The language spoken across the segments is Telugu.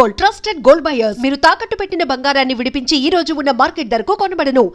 Gold, trusted gold buyers. మీరు తాకట్టు పెట్టిన బంగారాన్ని విడిపించి ఈ రోజు ఉన్న మార్కెట్ ధరకు కొనబడను.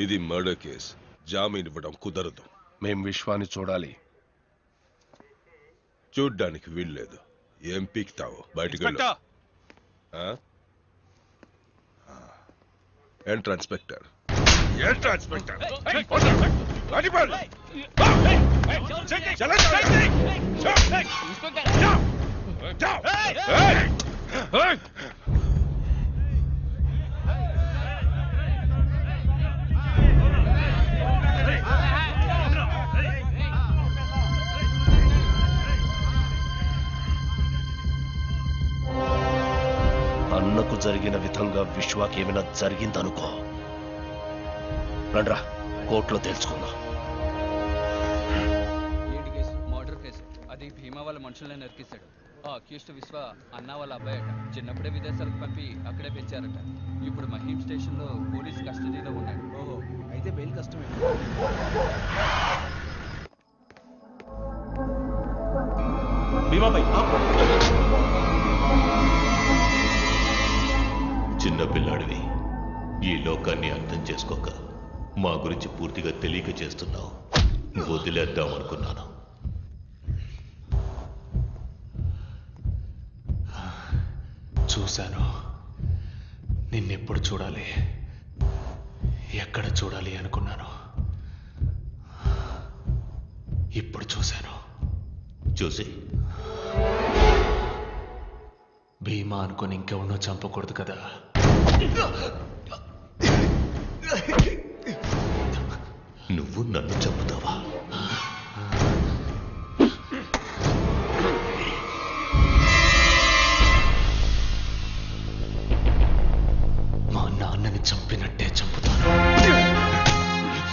ఇది మర్డర్ కేస్. జామీన్ ఇవ్వడం కుదరదు. మేం విశ్వాన్ని చూడాలి. చూడ్డానికి వీల్లేదు. ఏం పీక్తావు? బయటికి వెళ్ళు. Enter inspector. అన్నకు జరిగిన విధంగా విశ్వాకి ఏమైనా జరిగిందనుకో, రండ్రా కోర్టులో తెలుసుకుందాం. Murder case. అది భీమా వాళ్ళ మనుషుల్ని నరికేశాడు. ఆ అక్యూస్డ్ విశ్వ అన్న వాళ్ళ అబ్బాయట. చిన్నప్పుడే విదేశాలకు పంపి అక్కడే పెంచారట. ఇప్పుడు మహీం స్టేషన్ లో పోలీస్ కస్టడీలో ఉన్నాడు. ఓహో, అయితే బెయిల్ కష్టమే. చిన్న పిల్లాడివి, ఈ లోకాన్ని అర్థం చేసుకోక మా గురించి పూర్తిగా తెలియక చేస్తున్నావు. వదిలేద్దాం అనుకున్నాను. చూశాను. నిన్నెప్పుడు చూడాలి, ఎక్కడ చూడాలి అనుకున్నాను. ఇప్పుడు చూశాను. చూసి భీమా అనుకుని ఇంకెవరినో చంపకూడదు కదా. నువ్వు నన్ను చంపుతావా? మా నాన్నని చంపినట్టే చంపుతాను.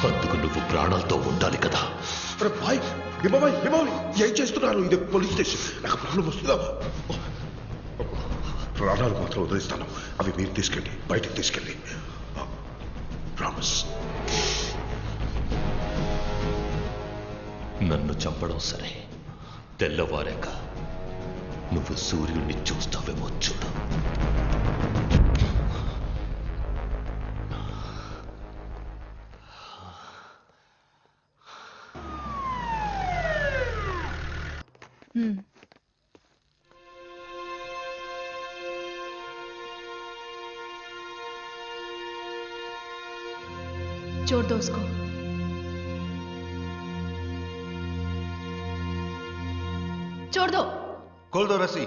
అందుకు నువ్వు ప్రాణాలతో ఉండాలి కదా. ఏం చేస్తున్నారు? ఇది పోలీస్ స్టేషన్. నాకు ప్రాబ్లం వస్తుందా? ప్రాణాలు మాత్రం వదిలిస్తాను. అవి మీరు తీసుకెళ్ళి బయటికి తీసుకెళ్ళి. ప్రామిస్. నన్ను చంపడం సరే, తెల్లవారాక నువ్వు సూర్యుడిని చూస్తావేమో చూడు. जोर दो उसको। छोड़ दो। खोल दो रस्सी।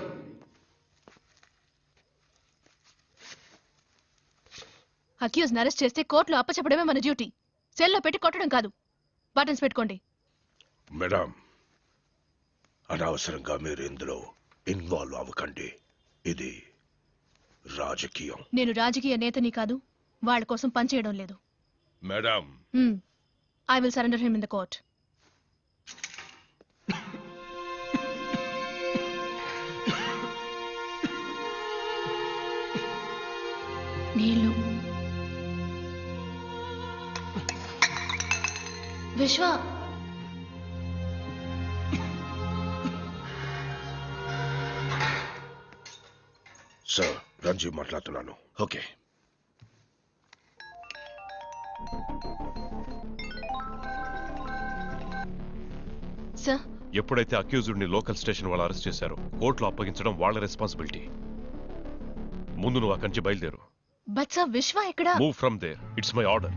అక్యూజ్ అరెస్ట్ చేస్తే కోర్టులో అప్పచెప్పడమే మన డ్యూటీ. సెల్లో పెట్టి కొట్టడం కాదు. బటన్స్ పెట్టుకోండి. మేడం, అనవసరంగా మీరు ఇందులో ఇన్వాల్వ్ అవ్వకండి. ఇది రాజకీయం. నేను రాజకీయ నేతని కాదు, వాళ్ళ కోసం పనిచేయడం లేదు. Madam, I will surrender him in the court. నీళ్ళు. విశ్వ, సార్ రంజీవ్ మాట్లాడుతున్నాను. ఓకే. సార్, ఎప్పుడైతే అక్యూజ్డ్ ని లోకల్ స్టేషన్ వాళ్ళు అరెస్ట్ చేశారో కోర్టులో అప్పగించడం వాళ్ళ రెస్పాన్సిబిలిటీ. ముందు నువ్వు అక్కడి నుంచి బయలుదేరు. బట్ సార్, విశ్వ ఎక్కడ? Move from there. It's my order.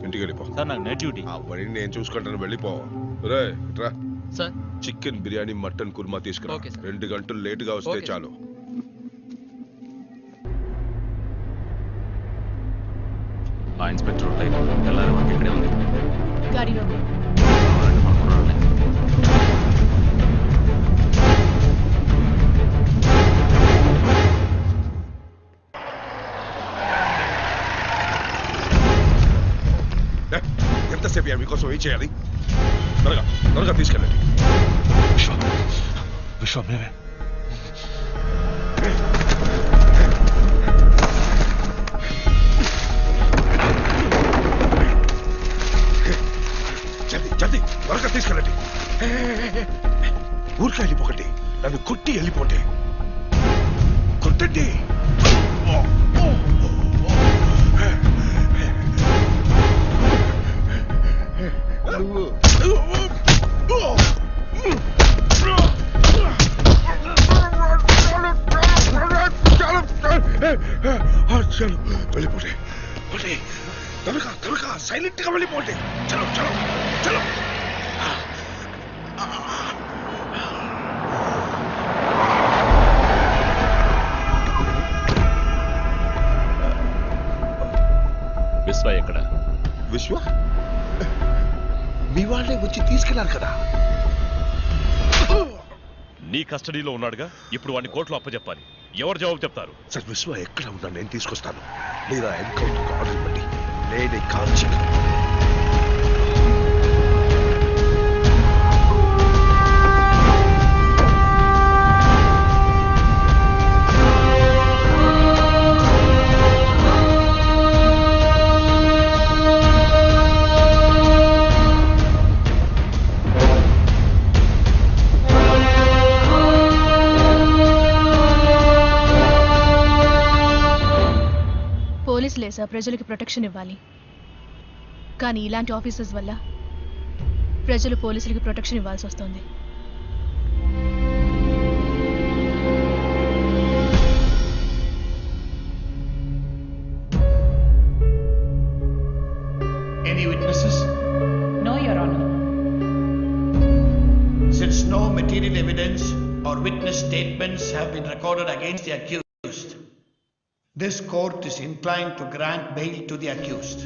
ఇంటికి వెళ్ళిపో. సార్ నాకు నైట్ డ్యూటీ. ఆ పని నేను చూసుకుంటాను, వెళ్ళిపో. రే రా. Sir, chicken biryani, mutton korma తీసుకురా. Okay sir. 2 గంటలు లేటుగా వస్తే ఓకే చాలు. ఆ ఇన్స్పెక్టర్ ఉంటాయి తెల్లారి వరకు ఇక్కడే ఉంది. గాడిలో ఎంతసేపు మీకోసం ఏం చేయాలి? త్వరగా త్వరగా తీసుకెళ్ళండి. విశ్వ మేమే. జల్దీ జల్దీ త్వరగా తీసుకెళ్ళండి. ఊరికి వెళ్ళిపోకండి, నన్ను కొట్టి వెళ్ళిపోండి. కొట్టండి. చలో వెళ్ళిపోండి. త్వరగా త్వరగా సైలెంట్ గా వెళ్ళిపోండి. చలో చలో చలో. విశ్వ ఎక్కడ? విశ్వ మీ వాళ్ళే వచ్చి తీసుకెళ్లారు కదా. నీ కస్టడీలో ఉన్నాడుగా, ఇప్పుడు వాడిని కోర్టులో అప్పచెప్పాలి. ఎవరు జవాబు చెప్తారు? సార్, విశ్వ ఎక్కడ ఉన్నా నేను తీసుకొస్తాను. లేదా ఎన్కౌంటర్ ఆర్డర్ ఇవ్వండి, నేనే కాల్చి. పోలీసులే సార్ ప్రజలకు ప్రొటెక్షన్ ఇవ్వాలి. కానీ ఇలాంటి ఆఫీసర్స్ వల్ల ప్రజలు పోలీసులకి ప్రొటెక్షన్ ఇవ్వాల్సి వస్తుంది. Any witnesses? No, Your Honor. Since no material evidence or witness statements have been recorded against the accused, this court is inclined to grant bail to the accused.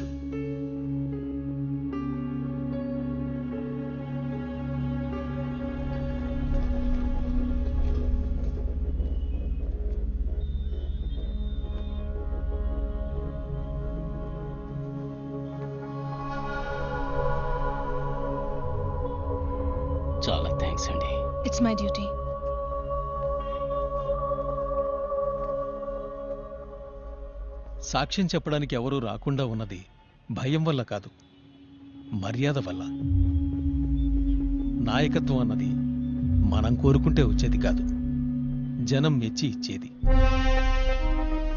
చాలా థ్యాంక్స్ అండి. It's my duty. సాక్ష్యం చెప్పడానికి ఎవరూ రాకుండా ఉన్నది భయం వల్ల కాదు, మర్యాద వల్ల. నాయకత్వం అన్నది మనం కోరుకుంటే వచ్చేది కాదు, జనం మెచ్చి ఇచ్చేది.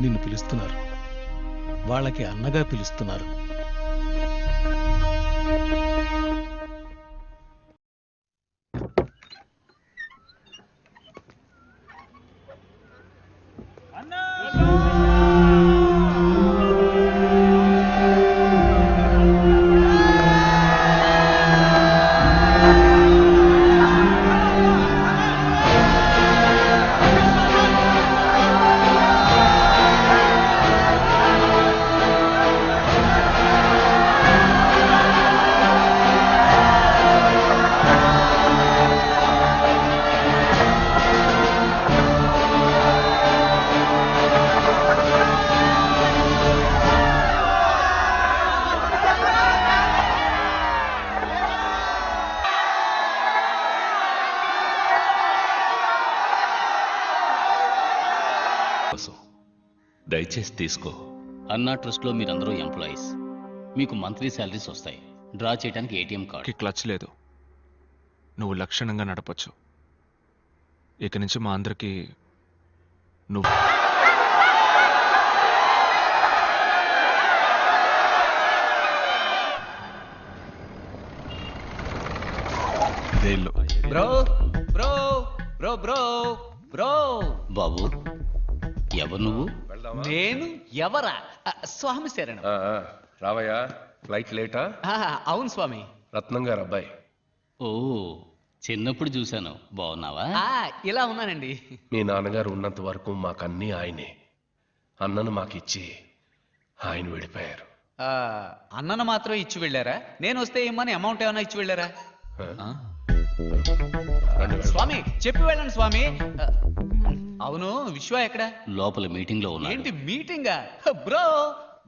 నిన్ను పిలుస్తున్నారు, వాళ్ళకి అన్నగా పిలుస్తున్నారు. దయచేసి తీసుకో. అన్నా ట్రస్ట్లో మీరందరూ ఎంప్లాయీస్, మీకు మంత్లీ శాలరీస్ వస్తాయి. డ్రా చేయడానికి ఏటీఎం కార్డు. క్లచ్ లేదు, నువ్వు లక్షణంగా నడపచ్చు. ఇక నుంచి మా అందరికీ నువ్వు bro bro bro bro bro బాబు, ఎవరు నువ్వు? నేను ఎవరా? స్వామి శరణం. రావయ్యా, ఫ్లైట్ లేటా? అవును స్వామి. రత్నం గారు అబ్బాయి. ఓ, చిన్నప్పుడు చూశాను. బాగున్నావా? ఇలా ఉన్నానండి. మీ నాన్నగారు ఉన్నంత వరకు మాకన్నీ ఆయనే. అన్నను మాకిచ్చి ఆయన వెళ్ళిపోయారు. అన్నను మాత్రం ఇచ్చి వెళ్ళారా? నేను వస్తే ఏమని అమౌంట్ ఏమైనా ఇచ్చి వెళ్ళారా? స్వామి చెప్పి వెళ్ళండి స్వామి. అవును, విశ్వ ఎక్కడ? లోపల మీటింగ్ లో ఉన్నా. ఏంటి మీటింగా? బ్రో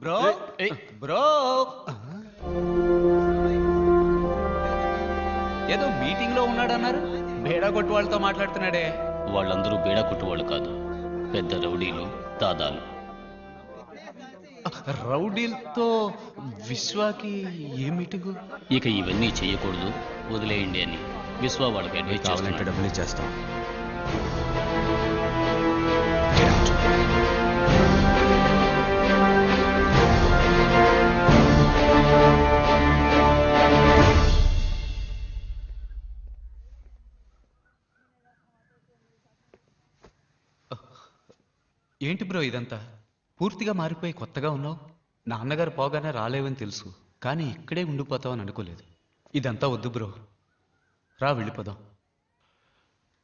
బ్రో బ్రో, ఏదో మీటింగ్ లో ఉన్నాడన్నారు. బేడా కొట్టు వాళ్ళతో మాట్లాడుతున్నాడే. వాళ్ళందరూ బేడా కొట్టువాళ్ళు కాదు, పెద్ద రౌడీలు, దాదాలు. రౌడీలతో విశ్వాకి ఏ మీటింగు? ఇక ఇవన్నీ చెయ్యకూడదు, వదిలేయండి అని విశ్వ వాళ్ళకి అడ్వైజ్ చేస్తానంటే డబ్బులు చేస్తాం. ఏంటి బ్రో ఇదంతా? పూర్తిగా మారిపోయి కొత్తగా ఉన్నావు. నాన్నగారు పోగానే రాలేవని తెలుసు, కానీ ఇక్కడే ఉండిపోతావని అనుకోలేదు. ఇదంతా వద్దు బ్రో, రా వెళ్ళిపోదాం.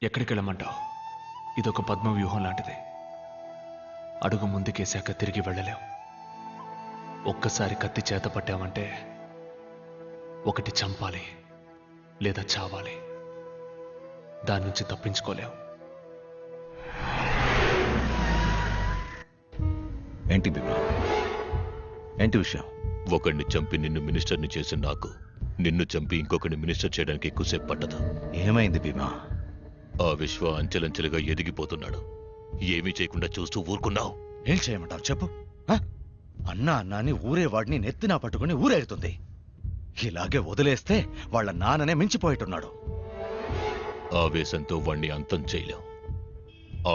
ఎక్కడికి వెళ్ళమంటావు? ఇదొక పద్మ వ్యూహం లాంటిది. అడుగు ముందుకేశాక తిరిగి వెళ్ళలేం. ఒక్కసారి కత్తి చేత పట్టామంటే ఒకటి చంపాలి లేదా చావాలి. దాని నుంచి తప్పించుకోలేం. ఏంటి బిమా? ఏంటి విషయం? ఒకడిని చంపి నిన్ను మినిస్టర్ని చేసి నాకు, నిన్ను చంపి ఇంకొకరిని మినిస్టర్ చేయడానికి ఎక్కువసేపు పట్టదు. ఏమైంది భీమా? ఆ విశ్వ అంచెలంచెలుగా ఎదిగిపోతున్నాడు. ఏమీ చేయకుండా చూస్తూ ఊరుకున్నావు. ఏం చేయమంటావు చెప్పు. అన్నా అన్నాని ఊరేవాడిని నెత్తినా పట్టుకుని ఊరేగుతుంది. ఇలాగే వదిలేస్తే వాళ్ళ నాన్ననే మించిపోయేట్టున్నాడు. ఆవేశంతో వాణ్ణి అంతం చేయలేం.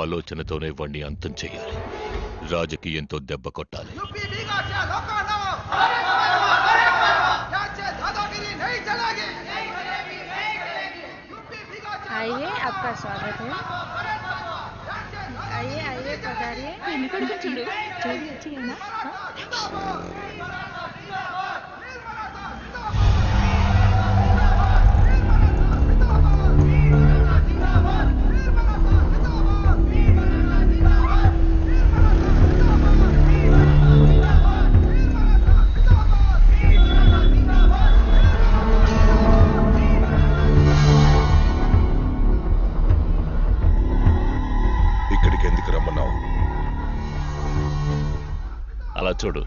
ఆలోచనతోనే వాణ్ణి అంతం చేయాలి. రాజకీయంతో దెబ్బ కొట్టాలి. आइए, आपका स्वागत है. आइए आइए पधारिए. చూడు చూడు ना. అలా చూడు,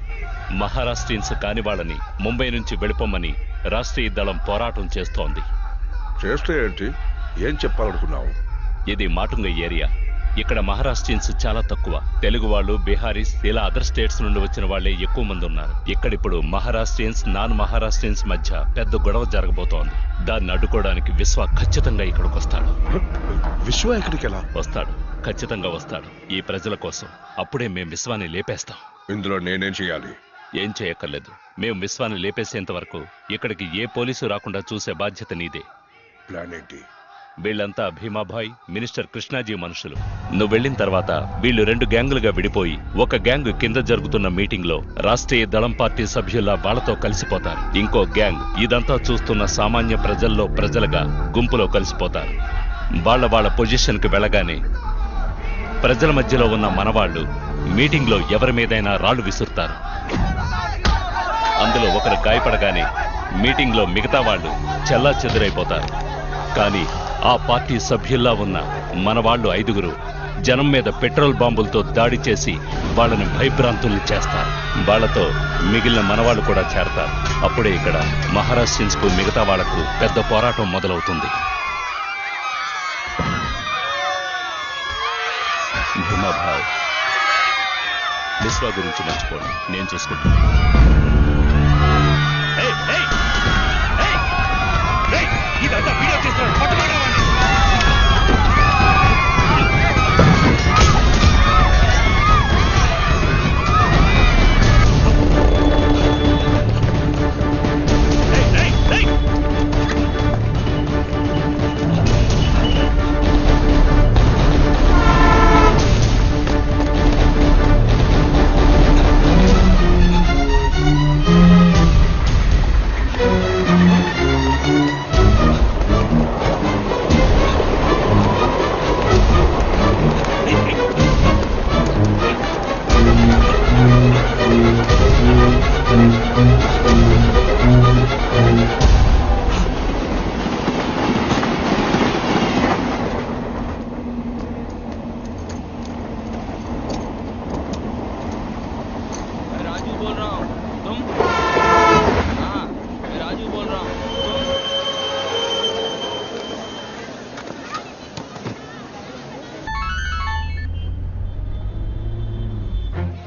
మహారాష్ట్రియన్స్ కాని వాళ్ళని ముంబై నుంచి వెళ్ళిపోమని రాష్ట్రీయ దళం పోరాటం చేస్తోంది. చేస్తే ఏంటి? ఏం చెప్పాలనుకున్నావు? ఇది మాటుంగ ఏరియా. ఇక్కడ మహారాష్ట్రియన్స్ చాలా తక్కువ. తెలుగు వాళ్ళు, బీహారీస్ ఇలా అదర్ స్టేట్స్ నుండి వచ్చిన వాళ్ళే ఎక్కువ మంది ఉన్నారు. ఇక్కడిప్పుడు మహారాష్ట్రియన్స్, నాన్ మహారాష్ట్రియన్స్ మధ్య పెద్ద గొడవ జరగబోతోంది. దాన్ని అడ్డుకోవడానికి విశ్వ ఖచ్చితంగా ఇక్కడికి వస్తాడు. విశ్వ ఎక్కడికి ఎలా వస్తాడు? ఖచ్చితంగా వస్తాడు, ఈ ప్రజల కోసం. అప్పుడే మేం విశ్వాన్ని లేపేస్తాం. ఇందులో నేనేం చేయాలి? ఏం చేయక్కర్లేదు. మేం విశ్వాన్ని లేపేసేంత వరకు ఇక్కడికి ఏ పోలీసు రాకుండా చూసే బాధ్యత నీదే. ప్లాన్ ఏంటి? వీళ్ళంతా భీమాభాయ్, మినిస్టర్ కృష్ణాజీ మనుషులు. నువ్వు వెళ్ళిన తర్వాత వీళ్ళు 2 గ్యాంగులుగా విడిపోయి ఒక గ్యాంగ్ కింద జరుగుతున్న మీటింగ్ లో రాష్ట్రీయ దళం పార్టీ సభ్యుల వాళ్ళతో కలిసిపోతారు. ఇంకో గ్యాంగ్ ఇదంతా చూస్తున్న సామాన్య ప్రజల్లో ప్రజలుగా గుంపులో కలిసిపోతారు. వాళ్ళ పొజిషన్ కి వెళ్ళగానే ప్రజల మధ్యలో ఉన్న మనవాళ్లు మీటింగ్ లో ఎవరి మీదైనా రాళ్లు విసురుతారు. అందులో ఒకరు గాయపడగానే మీటింగ్ లో మిగతా వాళ్ళు చెల్లా చెదురైపోతారు. కానీ ఆ పార్టీ సభ్యుల్లా ఉన్న మనవాళ్లు 5గురు జనం మీద పెట్రోల్ బాంబులతో దాడి చేసి వాళ్ళని భయభ్రాంతుల్ని చేస్తారు. వాళ్లతో మిగిలిన మనవాళ్లు కూడా చేరతారు. అప్పుడే ఇక్కడ మహారాష్ట్రియన్స్ కు మిగతా వాళ్లకు పెద్ద పోరాటం మొదలవుతుంది. భీమాభాయ్, విశ్వ గురించి మర్చిపోండి, నేను చూసుకుంటాను. ఇదంతా వీడియో చేస్తున్నాడు, పట్టుకోండి.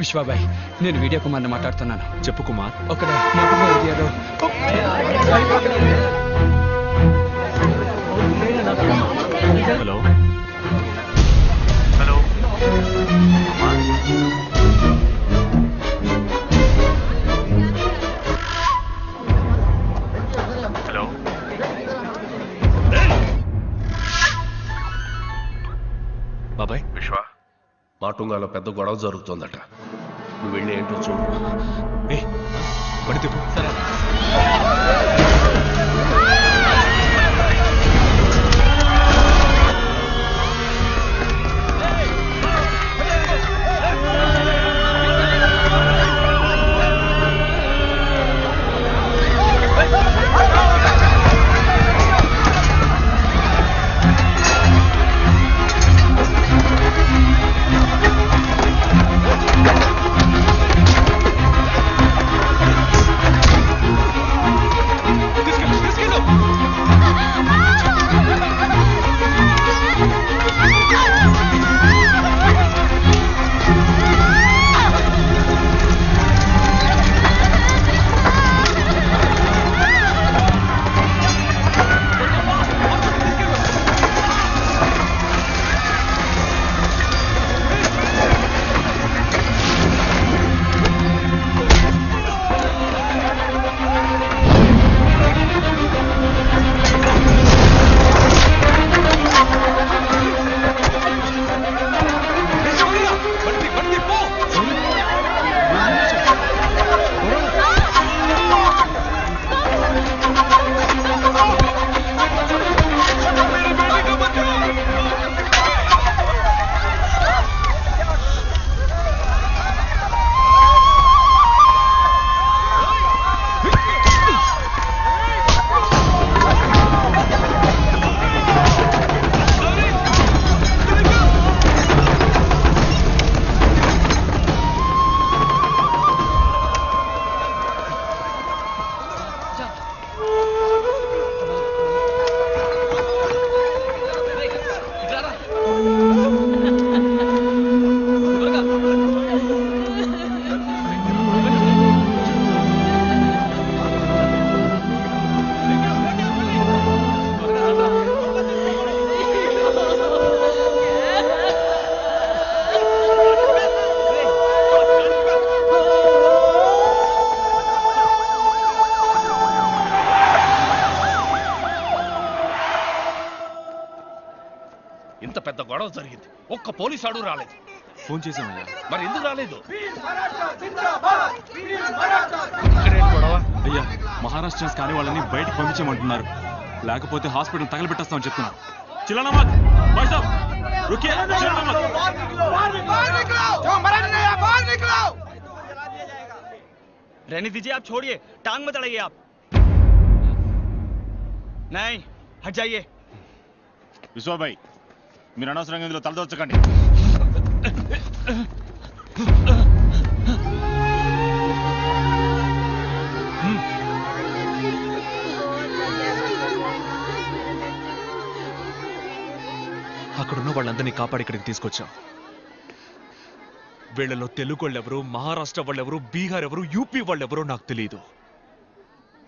విశ్వాబాయ్, నేను వీడియో కుమార్ని మాట్లాడుతున్నాను. చెప్పు కుమార్. ఒక ఏరియాలో హలో హలో హలో. బాబాయ్, విశ్వ, మాటుంగాలో పెద్ద గొడవ జరుగుతోందట. నువ్వు వెళ్ళి ఏంటో చూడు. పడితే సరే. ఇంత పెద్ద గొడవ జరిగింది, ఒక్క పోలీసు ఆడు రాలేదు. ఫోన్ చేసామయ్యా. మరి ఎందుకు రాలేదు? గొడవ అయ్యా, మహారాష్ట్రన్స్ కానీ వాళ్ళని బయటకు పంపించమంటున్నారు, లేకపోతే హాస్పిటల్ తగలబెట్టేస్తామని చెప్తున్నారు. చిల్లనమత్ భాయ్ సాబ్ रुकिए, रहने दीजिए, आप छोड़िए, टांग मत अड़ाइए आप. नहीं, हट जाइए. విశ్వభాయ్, మీరు అనవసరంగా ఇందులో తలదొచ్చకండి. అక్కడున్న వాళ్ళందరినీ కాపాడి ఇక్కడికి తీసుకొచ్చాం. వీళ్ళలో తెలుగు వాళ్ళెవరు, మహారాష్ట్ర వాళ్ళెవరు, బీహార్ ఎవరు, యూపీ వాళ్ళెవరో నాకు తెలియదు.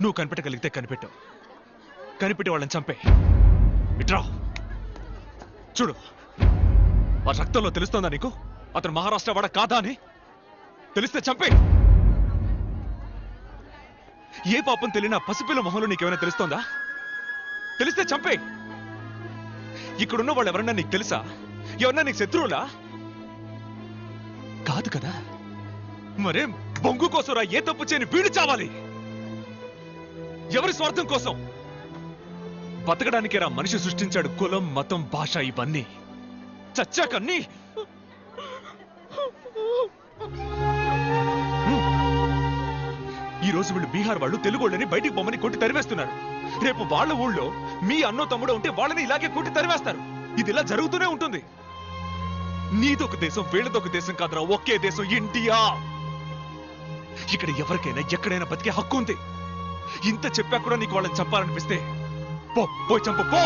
నువ్వు కనిపెట్టగలిగితే కనిపెట్టావు, కనిపెట్టి వాళ్ళని చంపే. ఇట్రా చూడు, ఆ రక్తంలో తెలుస్తోందా నీకు అతను మహారాష్ట్ర వాడ కాదా అని? తెలిస్తే చంపే. ఏ పాపం తెలియనా పసిపిల్ల మొహంలో నీకేమైనా తెలుస్తోందా? తెలిస్తే చంపే. ఇక్కడున్న వాళ్ళు ఎవరన్నా నీకు తెలుసా? ఎవరన్నా నీకు శత్రువులా? కాదు కదా. మరేం బొంగు కోసం రా ఏ తప్పు చేయని వీడు చావాలి? ఎవరి స్వార్థం కోసం? బతకడానికే రా మనిషి సృష్టించాడు కులం, మతం, భాష ఇవన్నీ. చచ్చాకన్నీ ఈ రోజు వీళ్ళు బీహార్ వాళ్ళు తెలుగు వాళ్ళని బయటికి బొమ్మని కొట్టి తరివేస్తున్నారు. రేపు వాళ్ళ ఊళ్ళో మీ అన్నో తమ్ముడు ఉంటే వాళ్ళని ఇలాగే కొట్టి తరివేస్తారు. ఇది ఇలా జరుగుతూనే ఉంటుంది. నీదొక దేశం, వీళ్ళదొక దేశం కాదురా, ఒకే దేశం ఇండియా. ఇక్కడ ఎవరికైనా ఎక్కడైనా బతికే హక్కు ఉంది. ఇంత చెప్పా కూడా నీకు వాళ్ళని చంపాలనిపిస్తే పో, పోయి చంపు, పో.